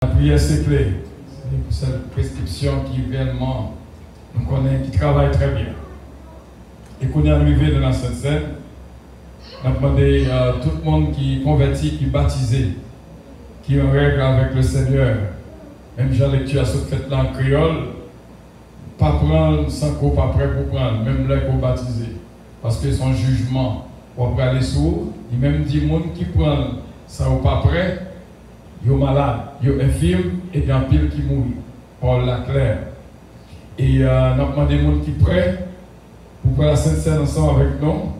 La prière, c'est clé. C'est une prescription qui réellement nous connaît, qui travaille très bien. Et qu'on est arrivé dans la Sainte Seine, on a demandé à tout le monde qui est converti, qui est baptisé, qui est en règle avec le Seigneur. Même Jean lecture à ce fait là en créole, pas prendre sans qu'on pas prêt pour prendre, même là qu'on baptisé. Parce que son jugement, on va aller sourd, il même dit, les gens qui prennent ça ou pas prêt, ils sont malades, ils sont infirmes et il y a un pile qui mourit. Paul la claire. Et on a demandé aux gens qui sont prêts pour prendre la Sainte Seine ensemble avec nous.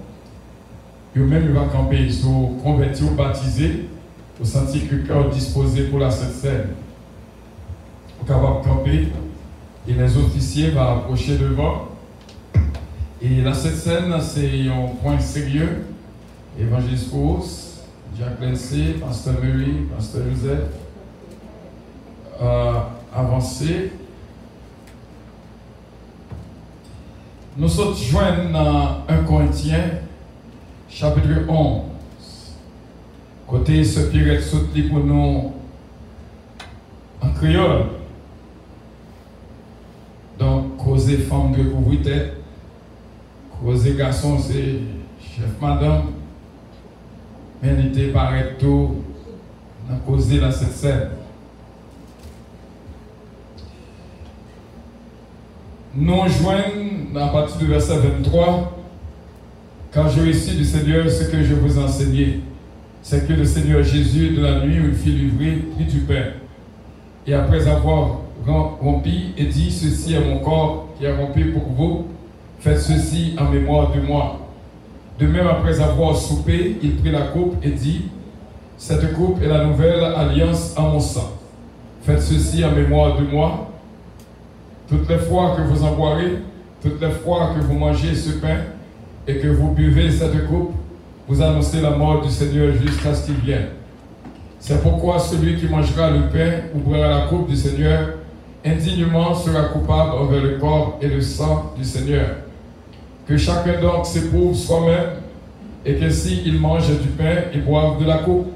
Eux-mêmes, ils vont camper, ils sont convertis ou baptisés, pour sentir que le cœur est disposé pour la Sainte Seine. Ils sont capables de camper et les officiers vont approcher devant. Et la Sainte Seine, c'est un point sérieux. Évangéliste Ous, Jacques Lensé, Pasteur Mary, Pasteur Joseph, avancé. Nous sommes joints dans 1 Corinthiens, chapitre 11. Côté ce Pierre saute pour nous en créole. Donc, causer femme de couvrir tête, causer garçon, c'est chef madame. Mais il était pareil tout dans causer la Sainte Seine. Nous joignons à partir du verset 23. Car je reçus du Seigneur ce que je vous ai enseigné, c'est que le Seigneur Jésus, de la nuit où il fit livrer, prit du pain. Et après avoir rompi et dit, ceci est mon corps qui est rompu pour vous, faites ceci en mémoire de moi. De même, après avoir soupé, il prit la coupe et dit, cette coupe est la nouvelle alliance en mon sang. Faites ceci en mémoire de moi. Toutes les fois que vous en boirez, toutes les fois que vous mangez ce pain et que vous buvez cette coupe, vous annoncez la mort du Seigneur jusqu'à ce qu'il vienne. C'est pourquoi celui qui mangera le pain ou boira la coupe du Seigneur indignement sera coupable envers le corps et le sang du Seigneur. Que chacun donc s'éprouve soi-même, et que s'il mange du pain et boive de la coupe.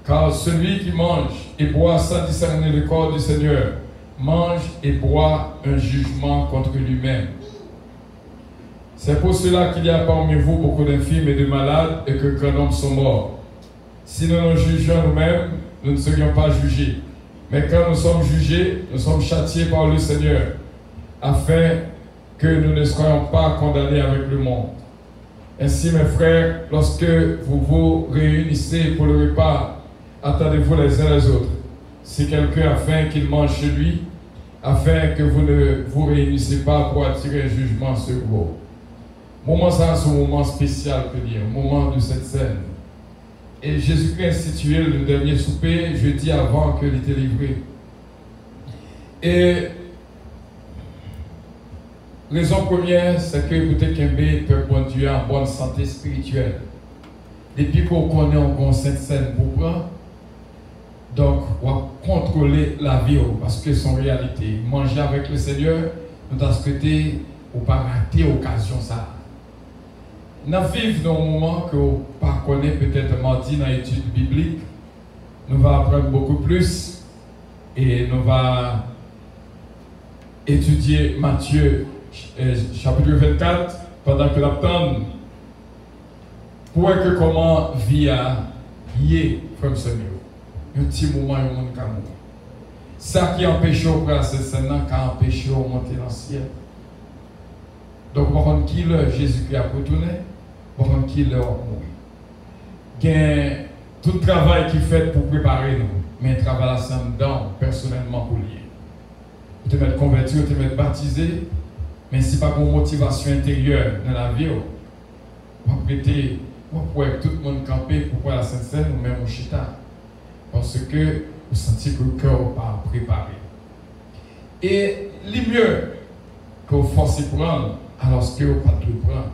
Car celui qui mange et boit sans discerner le corps du Seigneur, mange et boit un jugement contre lui-même. C'est pour cela qu'il y a parmi vous beaucoup d'infirmes et de malades, et que grand nombre sont morts. Si nous nous jugions nous-mêmes, nous ne serions pas jugés. Mais quand nous sommes jugés, nous sommes châtiés par le Seigneur, afin que nous ne soyons pas condamnés avec le monde. Ainsi, mes frères, lorsque vous vous réunissez pour le repas, attendez-vous les uns les autres. Si quelqu'un a faim, qu'il mange chez lui, afin que vous ne vous réunissez pas pour attirer un jugement sur vous. Moment ça, c'est un moment spécial, que dire, un moment de cette scène. Et Jésus-Christ a institué le dernier souper jeudi avant qu'il était livré. Et raison première, c'est que vous êtes peut conduire en bonne santé spirituelle. Depuis qu'on connaît encore cette scène pour prendre, donc on va contrôler la vie parce que c'est en réalité. Manger avec le Seigneur, nous avons souhaité ou pas rater l'occasion ça. Nous vivons dans un moment que vous ne connaissez peut-être mardi dans l'étude biblique. Nous allons apprendre beaucoup plus et nous allons étudier Matthieu chapitre 24 pendant que l'attendons pour voir que comment vie a lié comme ce mieux. Un petit moment, un monde comme ça qui empêche au prendre cette scène, qui empêche au monter dans le ciel. Donc, par contre, qui le Jésus-Christ a retourné, par contre, qui le mourir. Il y a tout le travail qui est fait pour préparer nous, mais un travail là, c'est dedans, personnellement, pour lier. Vous te mettre converti, vous te mettre baptisé, mais si pas une motivation intérieure dans la vie, vous prêter, vous pouvez tout le monde camper pour la Sainte Seine ou même au Chita. Parce que vous sentez que le cœur n'est pas préparé. Et le mieux que vous forcez prendre, alors que vous ne pouvez pas tout prendre.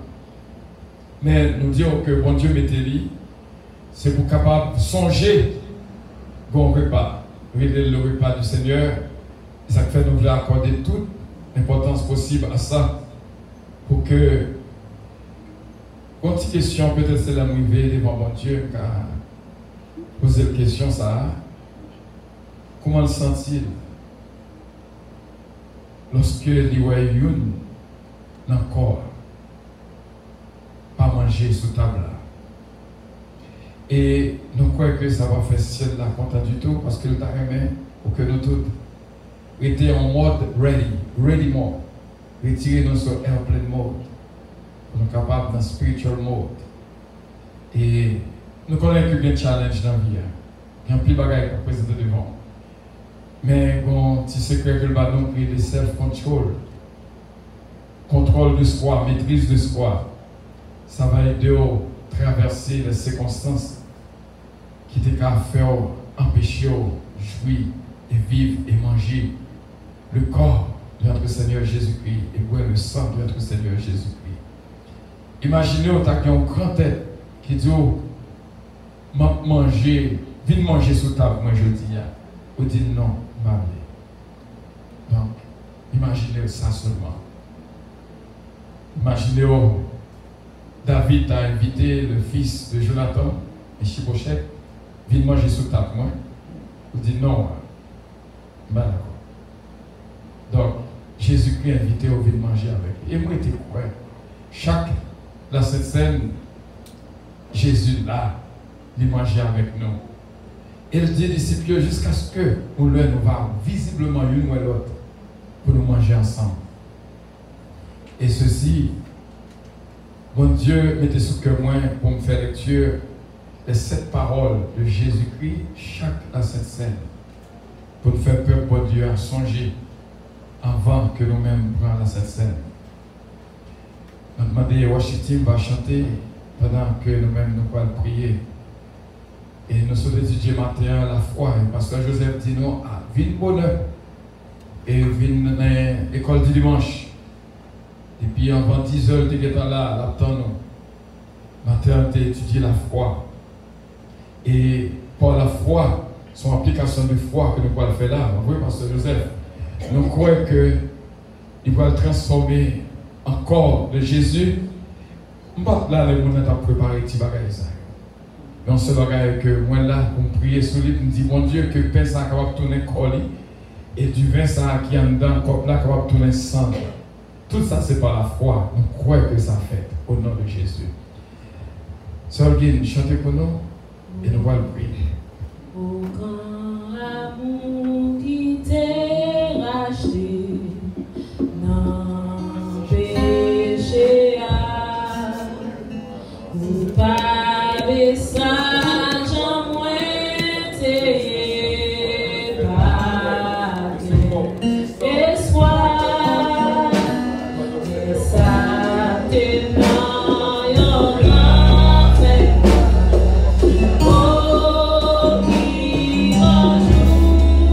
Mais nous disons que bon Dieu mettez lui, c'est pour capable de songer qu'on repas, le repas du Seigneur. Et ça fait nous voulons accorder toute l'importance possible à ça pour que, une petite question, peut-être c'est la mouvée devant mon Dieu, car poser la question ça. comment le sentir lorsque les voyous dans le corps pas manger sous table là. Et nous croyons que ça va faire ciel là content du tout parce que le temps est pour que nous tous étions en mode ready mode, retirer nous sur airplane mode, pour nous capables dans spiritual mode. Et nous connaissons qu'il y a un challenge dans la vie. Il y a un petit bagage à présenter devant. Mais bon, tu sais que le ballon crée le self-control, contrôle de soi, maîtrise de soi. Ça va aider à traverser les circonstances qui te faire empêcher de jouir et vivre et manger le corps de notre Seigneur Jésus-Christ et boire le sang de notre Seigneur Jésus-Christ. Imaginez on a une grande tête qui dit manger, viens manger sous table, moi je dis, ou dit non, mal. Donc, imaginez ça seulement. Imaginez David a invité le fils de Jonathan, Mephibosheth, viens manger sous table, moi. Ou dit non, mal d'accord. Donc, Jésus-Christ a invité au venir manger avec lui. Et moi, j'étais quoi? Chaque, dans cette scène, Jésus là, il mangeait avec nous. Et il dit aux disciples jusqu'à ce que nous va visiblement une ou l'autre pour nous manger ensemble. Et ceci, mon Dieu mettez sous cœur moi pour me faire lecture les 7 paroles de Jésus-Christ, chaque dans cette scène, pour nous faire peur pour Dieu à songer avant que nous-mêmes prenions dans cette scène. Nous demandons à Washington va chanter pendant que nous-mêmes nous allons prier. Et nous sommes étudiés matin la foi. Et pasteur Joseph dit nous, viens bonheur. Et viens dans l'école du dimanche. Et puis avant 10 heures, tu es là, l'attends nous. Matin, tu étudié la foi. Et par la foi, son application de foi que nous allons faire là, vous voyez, pasteur Joseph, nous croyons qu'il va le transformer en corps de Jésus. Nous ne là, les gens ont préparé petit bagage. Mais on se regarde que moi là, pour prier sur lui, pour me dire, mon Dieu, que le pain ça capable de tourner colis et du vin ça qui est en dedans, le là capable de tourner sang. Tout ça, c'est par la foi. Nous croyons que ça fait au nom de Jésus. Sœur Guine, chantez pour nous et nous allons prier. Au grand amour qui t'est racheté, non péché à vous pas message en moi t'es pas espoir et ça t'est non yon grand fait oh qui bonjour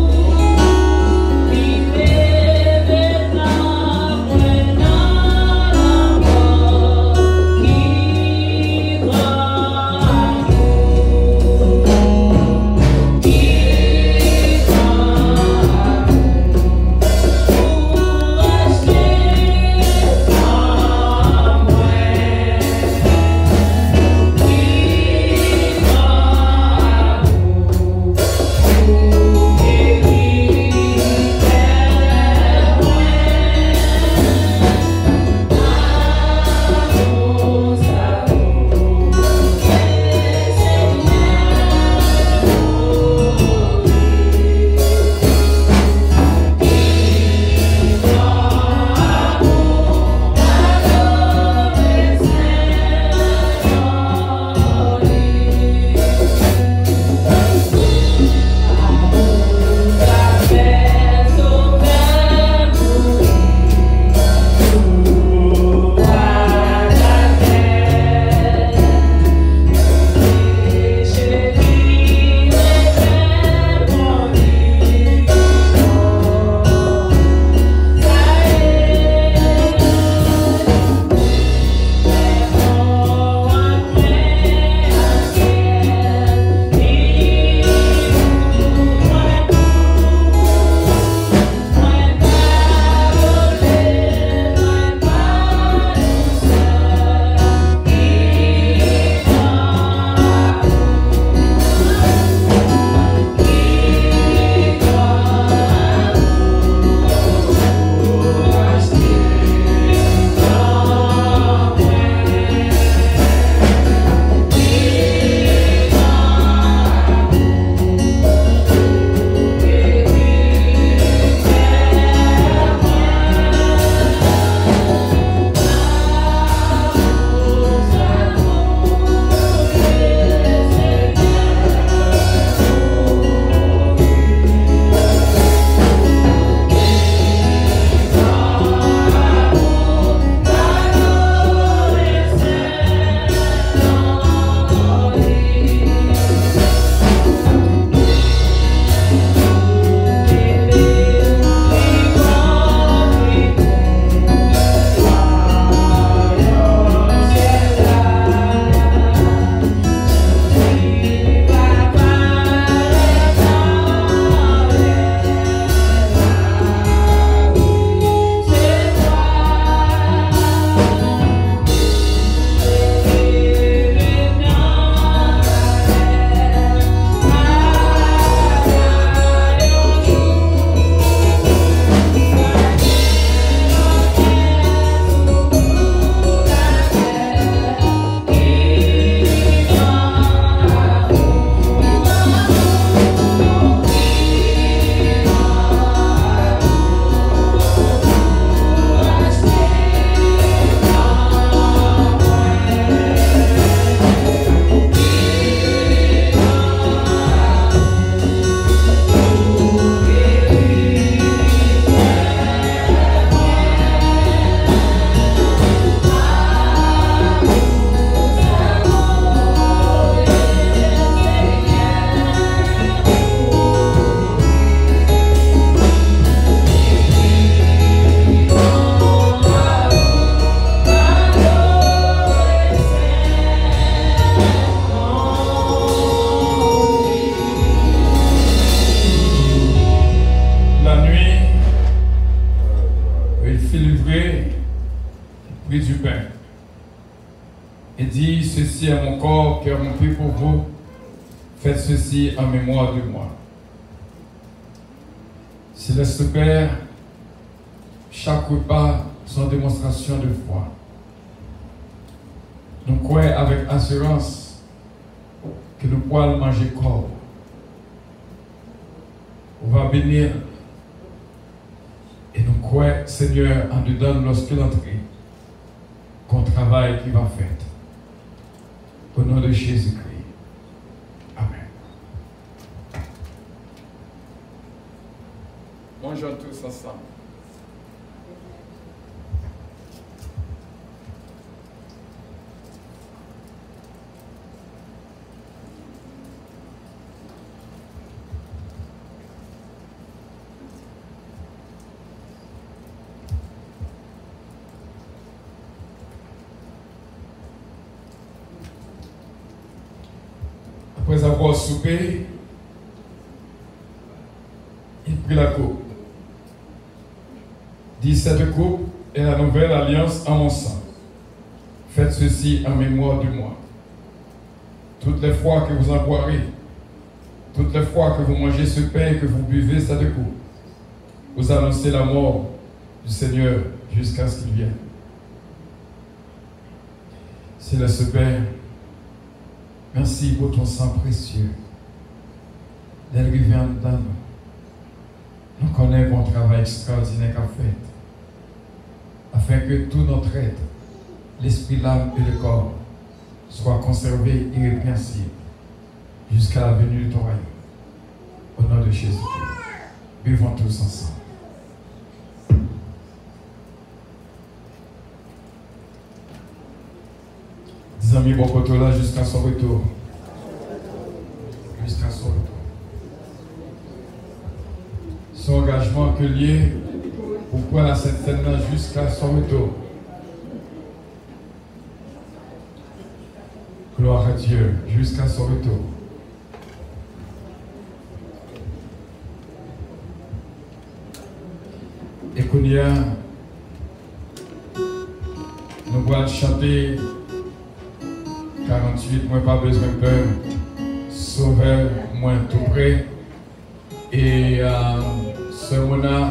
prit du pain et dit, ceci est mon corps qui est rompu pour vous, faites ceci en mémoire de moi. Céleste Père, chaque repas sont démonstration de foi. Nous croyons avec assurance que nous pourrons manger corps. On va bénir et nous croyons, Seigneur, en nous donne lorsque l'entrée, qu'on travaille qui va faire. Au nom de Jésus-Christ. Amen. Mangeons tous ensemble. Après avoir soupé, il prit la coupe. Dit, cette coupe est la nouvelle alliance en mon sang. Faites ceci en mémoire de moi. Toutes les fois que vous en boirez, toutes les fois que vous mangez ce pain et que vous buvez cette coupe, vous annoncez la mort du Seigneur jusqu'à ce qu'il vienne. Céleste Père, merci pour ton sang précieux. D'elle vient dans nous. Nous connaissons ton travail extraordinaire qu'a fait, afin que tout notre être, l'esprit, l'âme et le corps, soient conservés irrépréhensibles jusqu'à la venue de ton royaume. Au nom de Jésus-Christ, buvons tous ensemble. Des amis, bon côté là jusqu'à son retour. Jusqu'à son retour. Son engagement que lié pour prendre la Sainte Seine jusqu'à son retour. Gloire à Dieu, jusqu'à son retour. Et qu'on y a, nous allons chanter 48, moi pas besoin de peur, sauveur, moi tout près. Et ce moment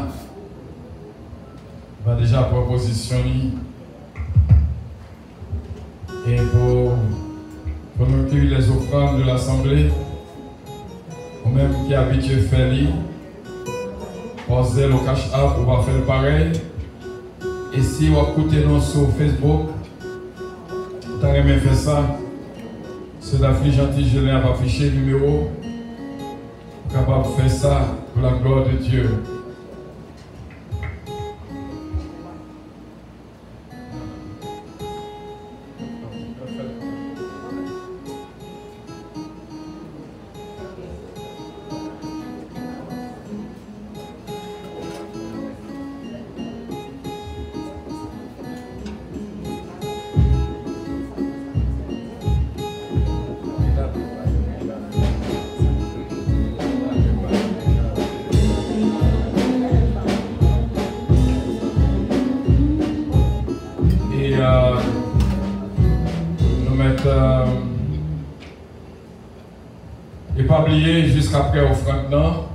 va déjà propositionner. Et pour nous cueillir les offrandes de l'Assemblée, ou même qui est habitué à faire lire, posez le cash app, on va faire pareil. Et si vous écoutez nous sur Facebook, vous avez aimé faire ça, c'est la fille gentille, je l'ai affiché le numéro, capable de faire ça pour la gloire de Dieu. Et pas oublier jusqu'après offrande non,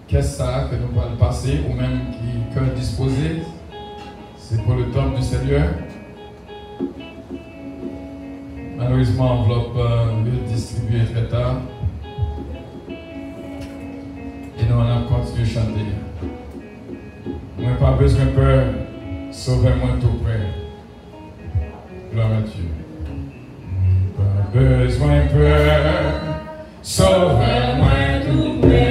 qu'est-ce ça que nous allons passer ou même qui est disposé, c'est pour le temple du Seigneur. Malheureusement, l'enveloppe est distribuée très tard. Et nous allons continuer à chanter. Moi, pas besoin de peur, sauvez-moi tout près. Gloire à Dieu. Pas besoin de peur, sauvez-moi tout près.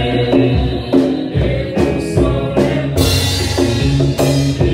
Thank you.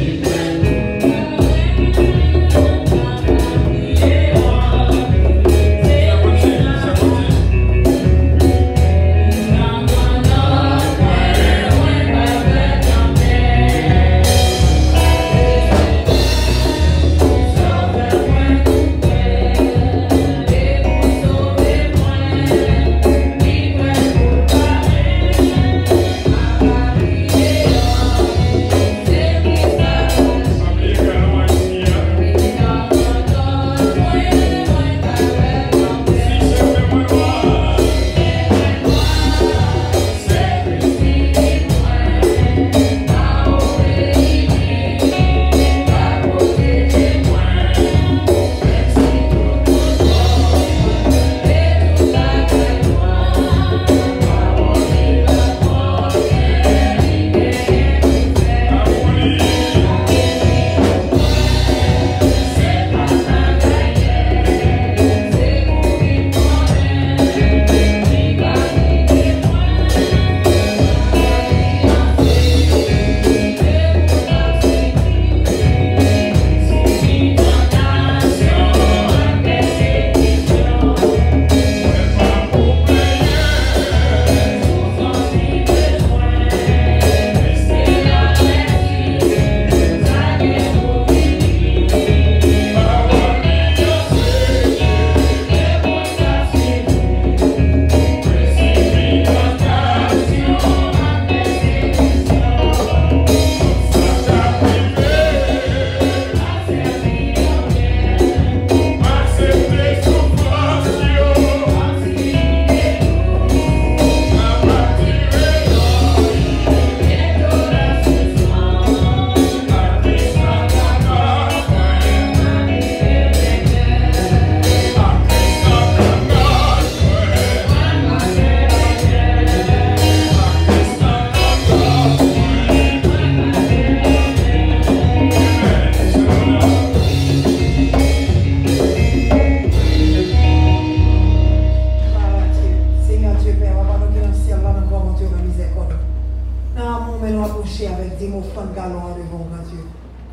nous nous approcher avec des mots de galon devant grand Dieu.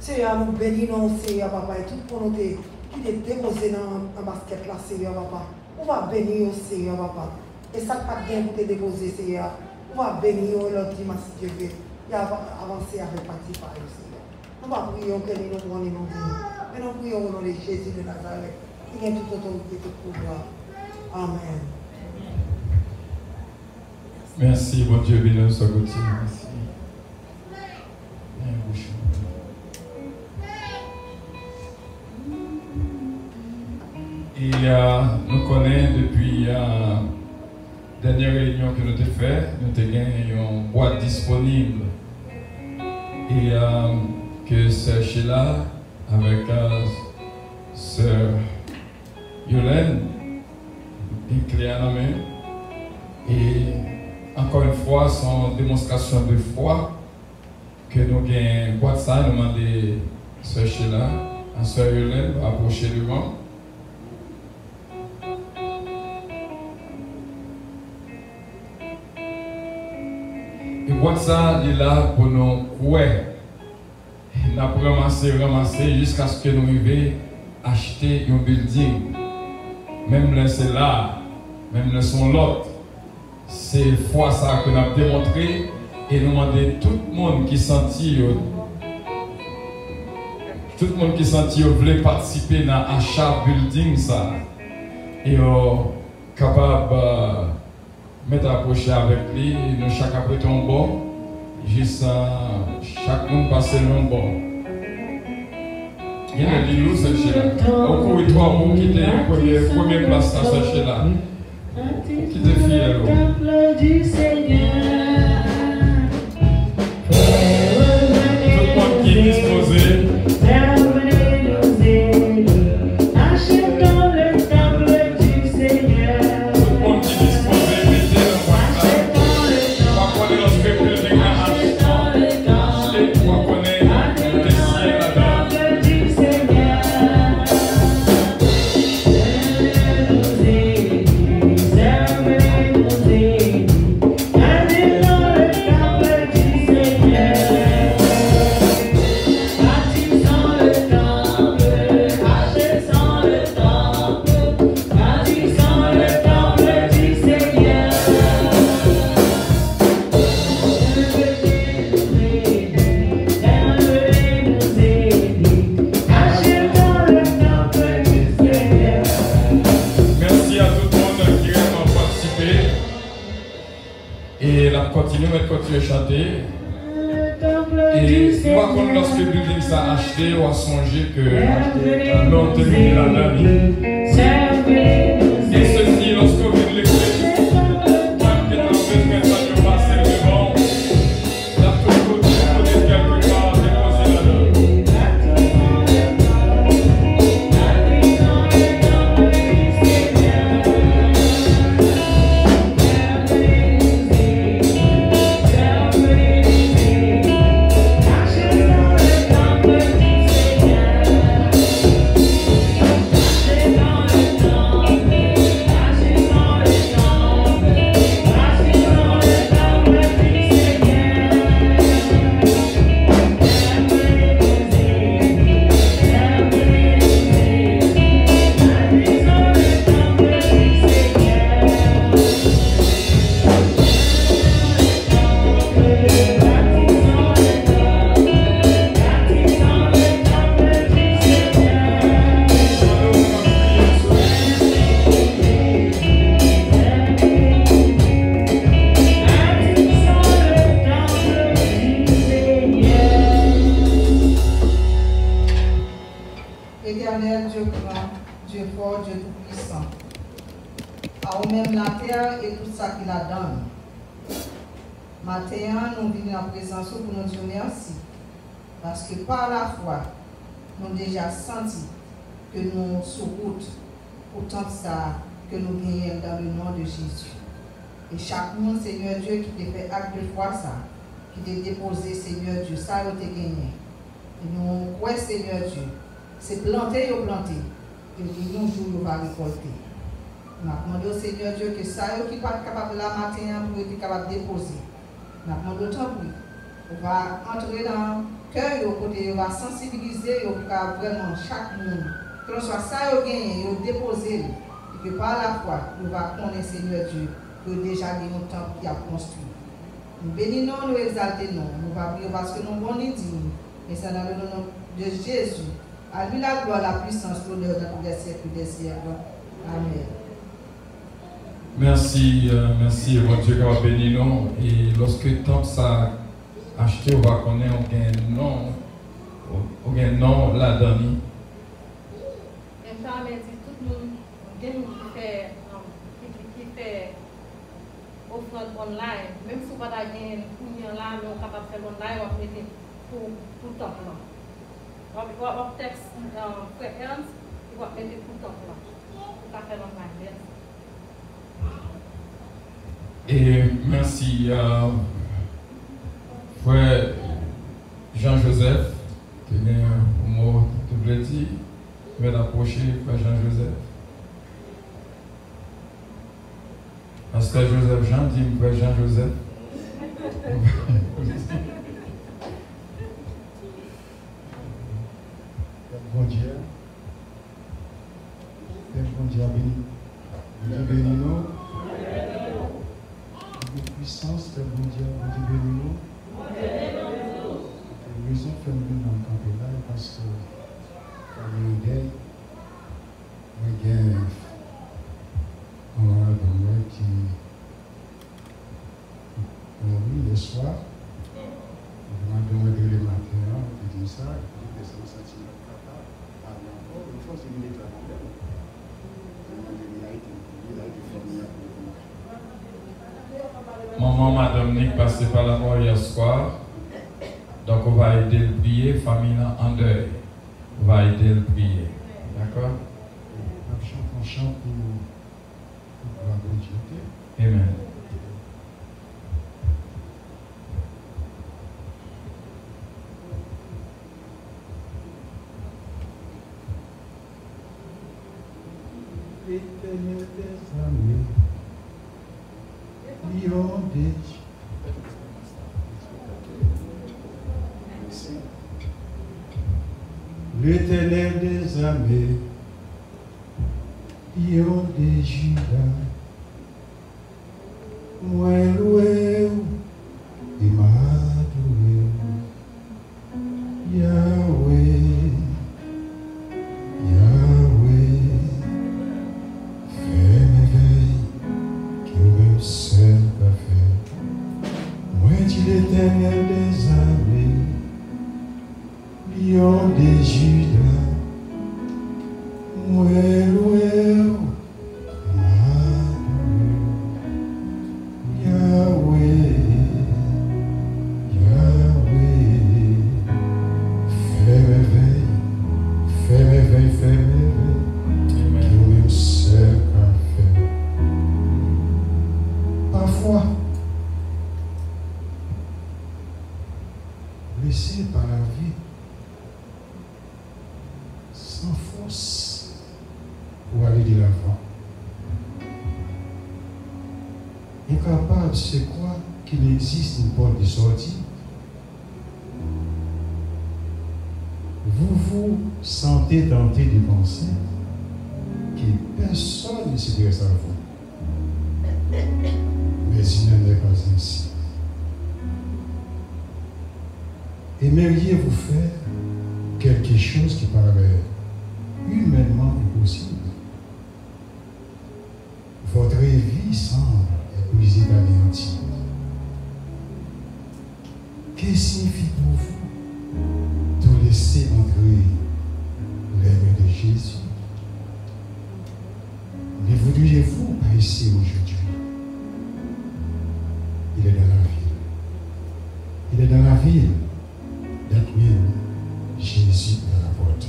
Seigneur, nous bénissons, Seigneur, papa, et tout pour nous qui est déposé dans un basket là, Seigneur, papa. On va bénir, Seigneur, papa. Et ça pas bien pour te déposer, Seigneur. On va bénir l'autre dimanche, Dieu veut. Et avancer avec parti par le Seigneur. Nous va prier que nous nous rendons mais nous prions au nom de Jésus de Nazareth. Il y a toute autorité, tout pouvoir. Amen. Merci, bon Dieu, béni soit Gauthier. Merci. Et nous connaissons depuis la dernière réunion que nous avons faite, nous avons une boîte disponible. Et que Sœur Sheila, avec Sœur Yolène, une clé à la main. Et encore une fois, son démonstration de foi que nous avons boîte ça, nous demandons Sœur Sheila, à Sœur Yolène, approcher devant. Et boîte ça, il est là pour nous couer. Nous avons ramassé jusqu'à ce que nous arrivions à acheter un building. Même là, c'est là, même là, son lot. C'est foi ça que nous avons démontré et nous demandons tout le monde qui sentit, voulait participer dans l'achat building ça. Et capable de mettre approcher avec lui, nous chaque après un bord, juste chaque monde passer le bord. Il y a des loups, c'est chez là. Encore une fois, pour quitter la première place, c'est chez là. Qui te fit alors? Temple du Seigneur. Tout le monde qui est disposé. Achetons le temple du Seigneur. Tout le monde qui est disposé, mettez le point. On va connaître notre peuple de grâce. Et on va connaître le ciel là-bas. Continuer à chanter. Et moi, quand lorsque le building s'est acheté, on a songé que nous avons terminé la dernière. Et ceci, lorsque vous venez de l'écouter, quand vous êtes en train de passer devant, la toute côté, vous êtes quelque part déposé là-dedans. Parce que par la foi, nous avons déjà senti que nous sommes sur route autant que ça que nous gagnons dans le nom de Jésus. Et chaque monde, Seigneur Dieu, qui te fait acte de foi, ça, qui t'a déposé, Seigneur Dieu, ça, vous t'es gagné. Et nous, ouais, Seigneur Dieu, c'est planter ou planter. Et nous, un jour, nous va récolter. Nous avons demandé au Seigneur Dieu que ça, qui n'est pas capable de la matin pour être capable de déposer. Nous avons demandé autant pour On va entrer dans le cœur, on va sensibiliser vraiment chaque monde. Que ce soit ça, on gagne, on dépose, et que par la foi, on va connaître Seigneur Dieu, que déjà il y a un temple qui a construit. Nous bénissons, nous exaltons, nous va prier parce que nous avons dit, et c'est dans le nom de Jésus. À lui la gloire, la puissance, l'honneur dans tous les siècles des siècles. Amen. Merci, merci, mon Dieu, qui va bénir nous. Et lorsque tant ça acheté, on va connaître, on a un nom là-dedans. Et ça, mais si tout le monde qui fait offrande online, même si on n'a pas de courrier là, mais on est capable de faire online, on va mettre pour le temps là. On va texte frère Ernst, on va mettre pour le temps là. On va faire online. Et merci, frère Jean-Joseph, qui est un mot de plaisir. Je vais l'approcher, frère Jean-Joseph. Pasteur Joseph Jean dit, frère Jean-Joseph. Bon Dieu. Bon Dieu béni. Dieu béni nous. Puissance, bon Dieu béni nous. Raison fait nous dans le camp là parce que il y a un deuil. Il y a un homme qui mourut le soir. Il m'a demandé le matin, il dit ça, il dit ça, il une fois, c'est une étoile. Maman, madame Nick, passé par la mort hier soir. Donc, on va aider le prier, famille en deuil. On va aider le prier. D'accord? On chante pour la bonne Dieu. Amen. L'Éternel des armées, lion des dieux. L'Éternel des armées, lion des Judas, moi loué et m'a adoré, Yahweh. L'Éternel des armées, lion des Judas, moi loué, Yahweh, Yahweh, fais merveille, fais merveille, fais merveille, qui même seul qu'a fait. Parfois, blessé par la vie, sans force pour aller de l'avant. Incapable de se croire qu'il existe une porte de sortie. Vous vous sentez tenté de penser que personne ne s'intéresse à vous. Mais il n'en est pas ainsi. Aimeriez-vous faire quelque chose qui paraît humainement impossible? Votre vie semble épuisée d'anéantir. Que signifie pour vous de laisser entrer les mains de Jésus? Ne voudriez-vous pas essayer aujourd'hui? Il est dans la ville. Il est dans la ville. D'accueillir Jésus dans la porte.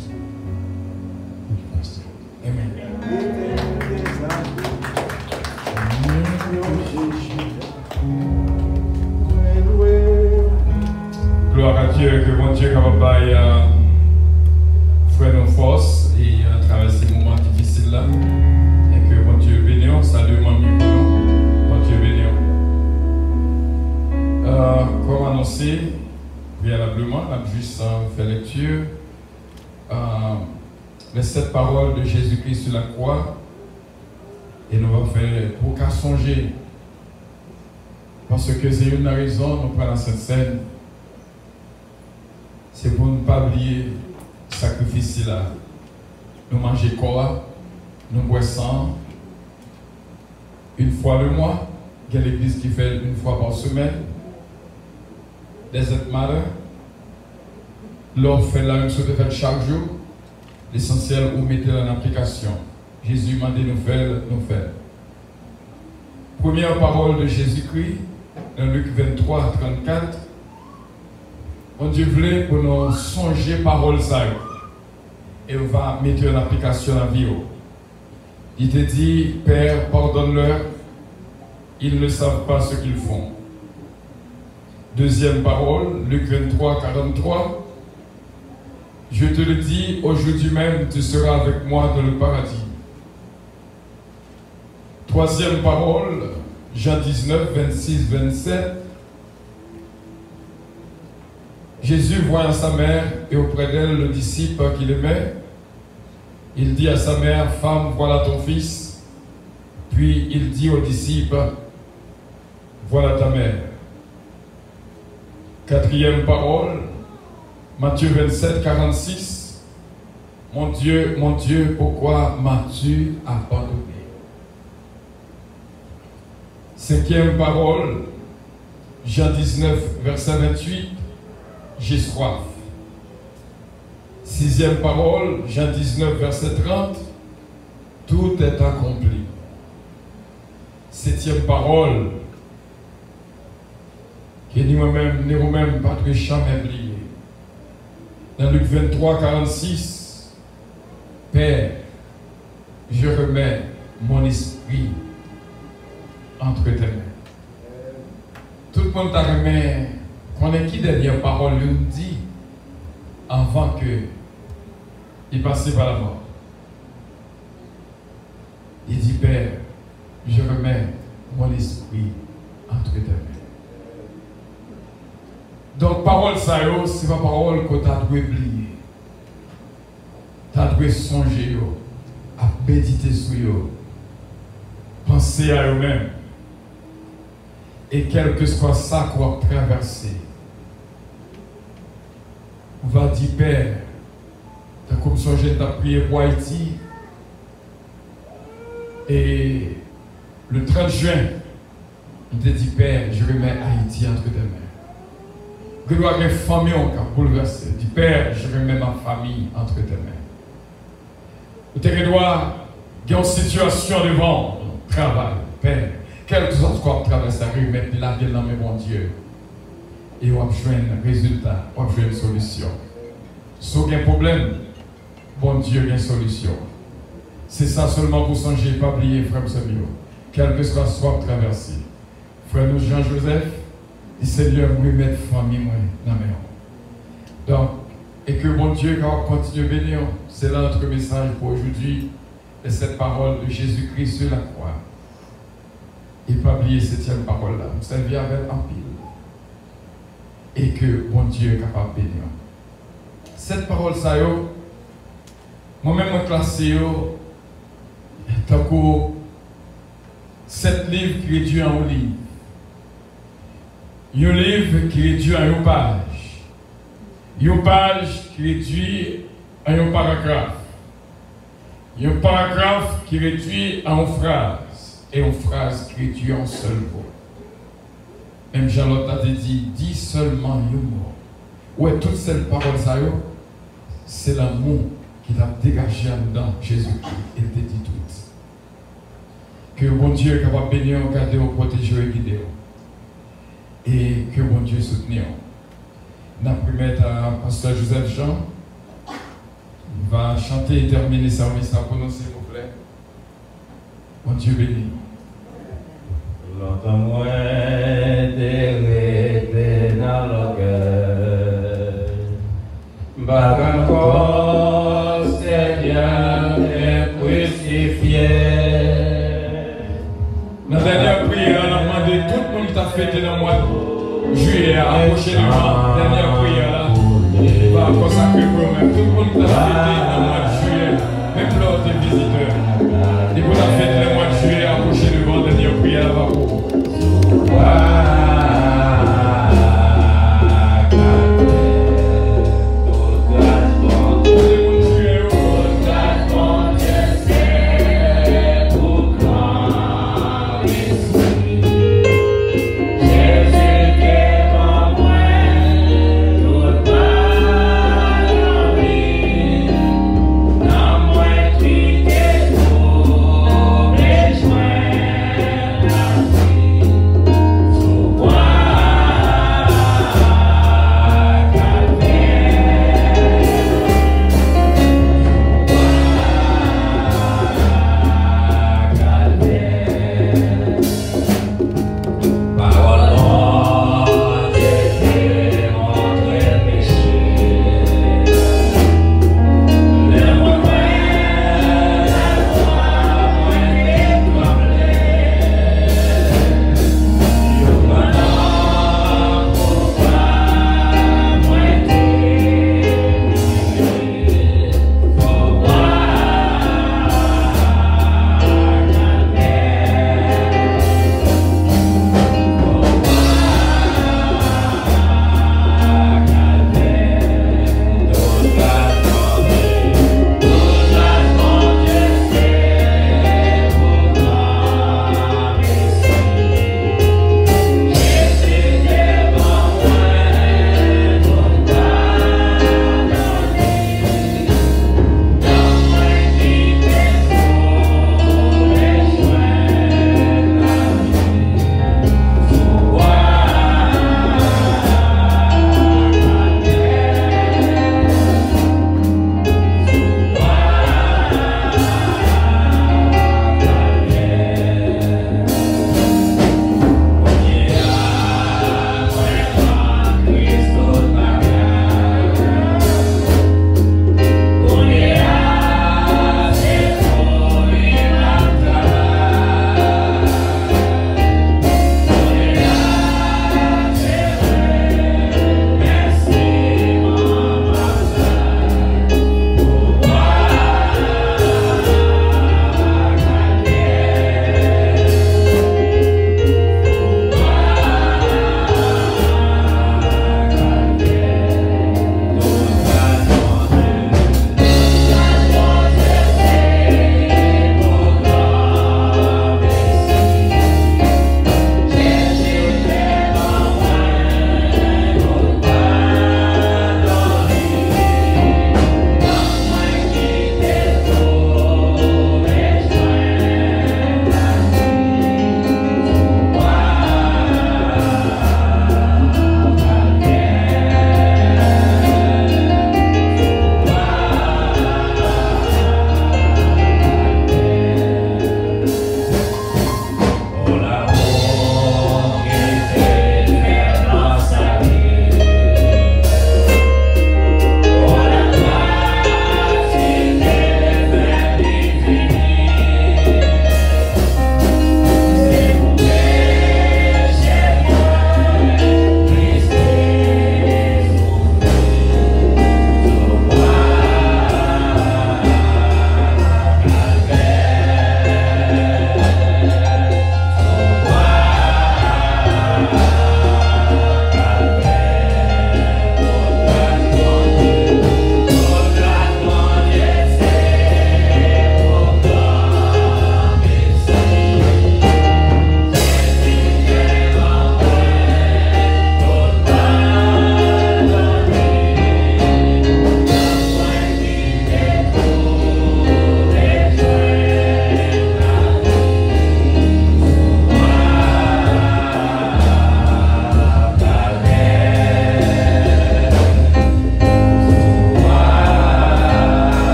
Amen. Gloire à Dieu, que bon Dieu capable de faire nos forces et traverser ces moments difficiles là. Et que bon Dieu bénisse. Salut, mamie, bon Dieu bénisse. Comme annoncé, préalablement, on a juste fait lecture les 7 paroles de Jésus-Christ sur la croix. Et nous allons faire pour qu'à songer. Parce que c'est une raison, nous prenons cette scène. C'est pour ne pas oublier le sacrifice là. Nous mangeons quoi? Nous boissons une fois le mois. Il y a l'église qui fait une fois par semaine. Desert Matter. L'offre fait la même chose de faire chaque jour. L'essentiel, vous mettez en application. Jésus m'a dit nous faire, nous faire. Première parole de Jésus-Christ, dans Luc 23, 34. Mon Dieu voulait pour nous songer parole ça. Et on va mettre en application la vie. Il te dit, Père, pardonne-leur, ils ne savent pas ce qu'ils font. Deuxième parole, Luc 23, 43. Je te le dis, aujourd'hui même, tu seras avec moi dans le paradis. Troisième parole, Jean 19, 26, 27. Jésus voit sa mère et auprès d'elle le disciple qu'il aimait. Il dit à sa mère, femme, voilà ton fils. Puis il dit au disciple, voilà ta mère. Quatrième parole, Matthieu 27, 46. Mon Dieu, pourquoi m'as-tu abandonné? Cinquième parole, Jean 19, verset 28. J'ai soif. Sixième parole, Jean 19, verset 30. Tout est accompli. Septième parole, qui dit nous-mêmes, pas de jamais oublié. Dans Luc 23, 46, Père, je remets mon esprit entre tes mains. Tout le monde t'a remis, qu'on est qui derrière parole lui dit avant que il passe par la mort. Il dit, Père, je remets mon esprit entre tes mains. Donc, parole ça, c'est pas parole que tu as dû oublier. Tu as dû songer, à méditer sur eux, penser à eux-mêmes. Et quel que soit ça qu'on va traverser, on va dire, Père, tu as comme songer, tu as prié pour Haïti. Et le 30 juin, il te dit, Père, je remets Haïti entre tes mains. Que doit avoir une famille encore bouleversée. Dis, Père, je remets ma famille entre tes mains. Tu dois avoir une situation devant travail, Père. Quel que soit ce qu'on traverse, remettre la vie dans mes bons Dieu. Et on va jouer un résultat, on va jouer une solution. Si vous avez un problème, bon Dieu a une solution. C'est ça seulement pour songer, pas oublier, frère Samuel. Quel que soit ce qu'on traverse. Frère nous Jean-Joseph, le Seigneur me remet famille dans mes mains. Donc, et que bon Dieu continue à bénir. C'est là notre message pour aujourd'hui. Et cette parole de Jésus-Christ sur la croix. Et pas oublier cette parole-là. Nous servir avec un pile. Et que bon Dieu est capable de bénir. Cette parole, ça, moi-même, je classé tant que 7 livres qui réduit en un livre. Un livre qui réduit en une page. Une page qui réduit en un paragraphe. Un paragraphe qui réduit en une phrase. Et une phrase qui réduit en seul mot. Même Charlotte a dit, dis seulement un mot. Ouais, toutes ces paroles, c'est l'amour qui t'a dégagé en dedans, Jésus-Christ. Il te dit tout. Que bon Dieu est capable de bénir, garder, protéger et guider. Et que bon Dieu soutenir. Nous allons permettre à Pasteur Joseph Jean. Il va chanter et terminer le service pour nous, s'il vous plaît. Bon Dieu béni. L'entends-moi t'aider dans le cœur. Bac encore, Seigneur, est crucifié. Dans la dernière prière, on a demandé tout le monde qui t'a fêté dans le mois d'août. juillet, prochainement, dernière prière là, va consacrer pour nous-mêmes. Tout le monde qui a fêté le mois de juillet, même lors des visiteurs. Et pour la fête le mois de juillet, prochainement, dernière prière là, va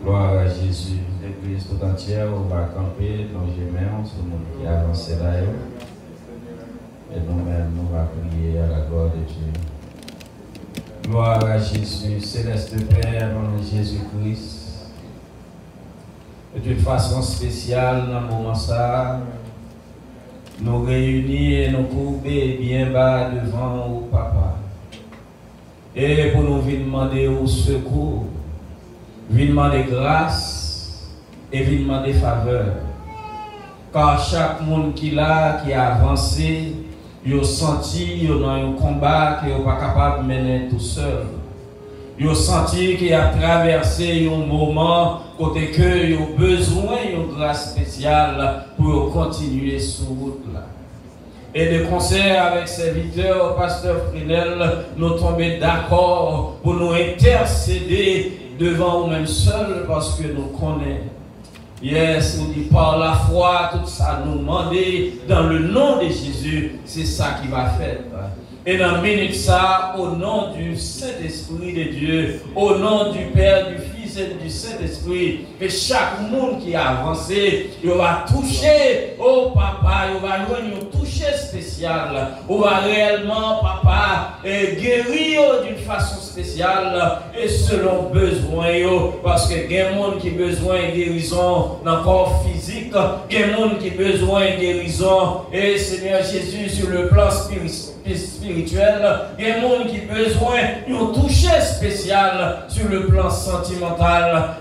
pour Gloire à Jésus. L'église tout entière, on va camper dans les mains, tout le monde qui a avancé là. Et nous-mêmes, nous allons prier à la gloire de Dieu. Gloire à Jésus, céleste Père, en Jésus-Christ. Et d'une façon spéciale, dans le moment ça, nous réunis et nous courber bien bas devant au Papa. Et pour nous venir demander au secours, venir demander grâce et venir demander faveur. Car chaque monde qui a avancé, il a senti qu'il a un combat qu'il n'est pas capable de mener tout seul. Il a senti qu'il a traversé un moment côté que il a besoin d'une grâce spéciale pour continuer sur route là. Et de concert avec serviteur, pasteur Frinel, nous tombons d'accord pour nous intercéder devant nous-mêmes seuls parce que nous connaissons. Yes, on dit par la foi, tout ça nous demander dans le nom de Jésus, c'est ça qui va faire. Et dans minute ça, au nom du Saint-Esprit de Dieu, au nom du Père, du Fils et du Saint-Esprit, que chaque monde qui a avancé, il va toucher, oh papa, il va jouer une toucher spéciale, il va réellement, papa, guérir d'une façon spéciale et selon besoin, parce que il y a des gens qui ont besoin de guérison dans le corps physique, il y a des gens qui ont besoin de guérison, et Seigneur Jésus, sur le plan spirituel, il y a des gens qui ont besoin d'un toucher spécial sur le plan sentimental.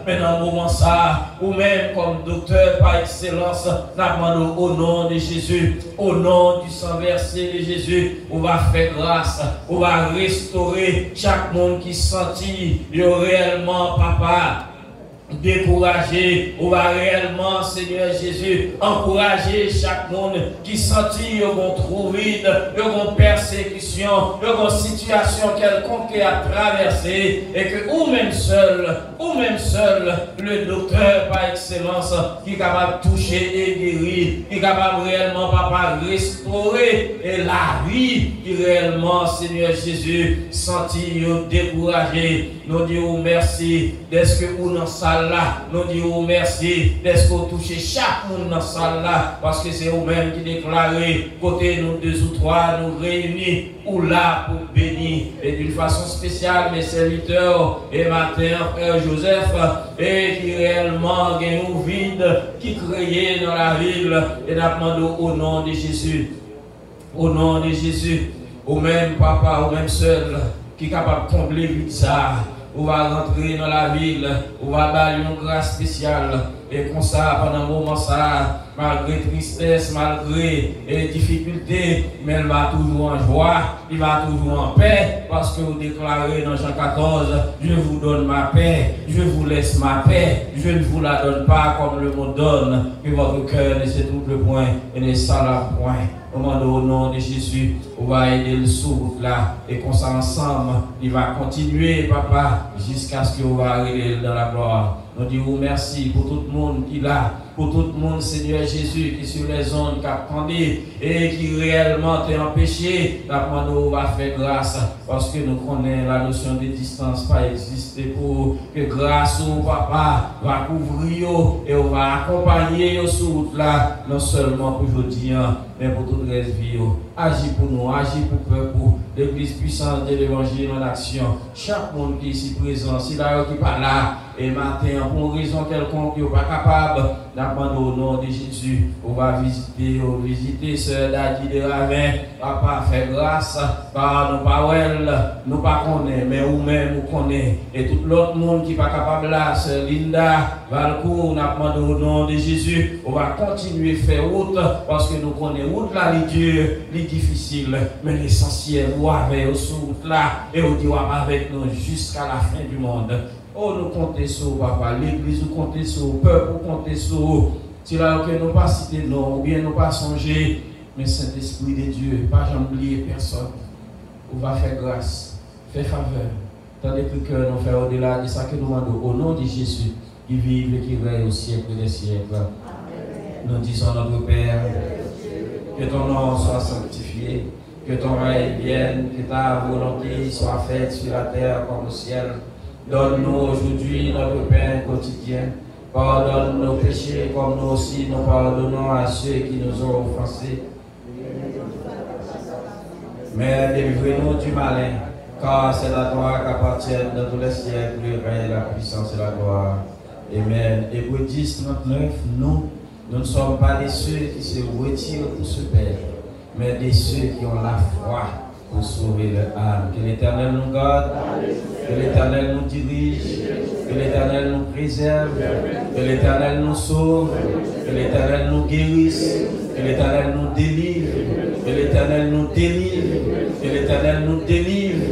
Mais dans le moment ça, ou même comme docteur par excellence, nous demandons au nom de Jésus, au nom du sang versé de Jésus, on va faire grâce, on va restaurer chaque monde qui sentit réellement, papa, décourager, on va réellement, Seigneur Jésus, encourager chaque monde qui sentit qu'on trouve vide, qu'on persécution, qu'on situation quelconque qui a traversé et que ou même seul, le docteur par excellence qui est capable de toucher et guérir, qui est capable réellement, papa, restaurer et la vie qui réellement, Seigneur Jésus, sentit découragé. Nous disons merci d'être que vous dans ça là, nous disons merci d'être que vous touchez chaque monde dans cette salle là, parce que c'est vous-même qui déclarez, côté nous deux ou trois, nous réunis ou là pour bénir, et d'une façon spéciale mes serviteurs et matin, frère Joseph, et qui réellement gagne un vide, qui créait dans la ville, et nous demandons au nom de Jésus, au nom de Jésus, au même papa, au même seul, qui est capable de combler vite ça. On va rentrer dans la ville, on va donner une grâce spéciale. Et comme ça, pendant un moment, ça, malgré tristesse, malgré les difficultés, mais elle va toujours en joie, il va toujours en paix, parce que vous déclarez dans Jean 14, je vous donne ma paix, je vous laisse ma paix, je ne vous la donne pas comme le monde donne, que votre cœur ne se trouble point et ne s'alarme point. Au nom de Jésus, on va aider le sourd là, et qu'on s'en ensemble, il va continuer, papa, jusqu'à ce qu'on va arriver dans la gloire. Nous disons merci pour tout le monde qui est là, pour tout le monde, Seigneur Jésus, qui est sur les zones qui attendent et qui réellement t'a empêché. Nous va faire grâce parce que nous connaissons la notion de distance pas exister pour que grâce au papa va couvrir et on va accompagner sur route là, non seulement pour aujourd'hui, mais pour toute la vie. Agis pour nous, agis pour le peuple, l'église puissante de l'évangile en action. Chaque monde qui est ici présent, si là qui pas là, et matin, pour une raison quelconque, qui n'est pas capable, d'apprendre au nom de Jésus, on va visiter Sœur Dadi de Ravin, papa, fait grâce, par nos paroles, nous pas connaissons, mais nous-mêmes nous connaissons. Et tout l'autre monde qui n'est pas capable là, Sœur Linda, Valcourt, on apprend au nom de Jésus, on va continuer à faire route, parce que nous connaissons route là, les dieux, les difficiles, mais l'essentiel, on va avec route là, et on dit, on va avec nous jusqu'à la fin du monde. Oh, nous comptons sur papa, l'église, nous comptons sur le peuple, nous comptons sur. C'est là que nous pas citer non, ou bien nous pas songer, mais Saint-Esprit de Dieu, pas jamais oublier personne. On va faire grâce, faire faveur. Tandis que le cœur nous fait au-delà de ça que nous demandons au nom de Jésus, qui vive et qui règne au siècle des siècles. Nous disons notre Père, que ton nom soit sanctifié, que ton règne vienne, que ta volonté soit faite sur la terre comme au ciel. Donne-nous aujourd'hui notre pain quotidien. Pardonne nos péchés comme nous aussi nous pardonnons à ceux qui nous ont offensés. Mais délivrez-nous du malin, car c'est la gloire qui appartient dans tous les siècles, le règne, la puissance et la gloire. Amen. Hébreux 10, 39, nous ne sommes pas de ceux qui se retirent pour se perdre, mais de ceux qui ont la foi pour sauver leur âme. Que l'Éternel nous garde, que l'Éternel nous dirige, que l'Éternel nous préserve, que l'Éternel nous sauve, que l'Éternel nous guérisse, que l'Éternel nous délivre, que l'Éternel nous délivre, que l'Éternel nous délivre,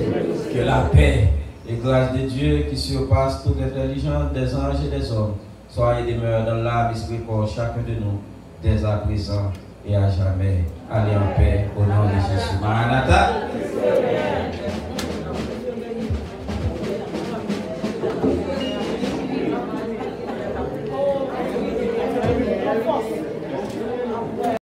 que la paix et grâce de Dieu qui surpasse toute intelligence des anges et des hommes soient et demeurent dans l'âme et l'esprit pour chacun de nous, dès à présent et à jamais. Allez en paix au nom de Jésus. Maranatha.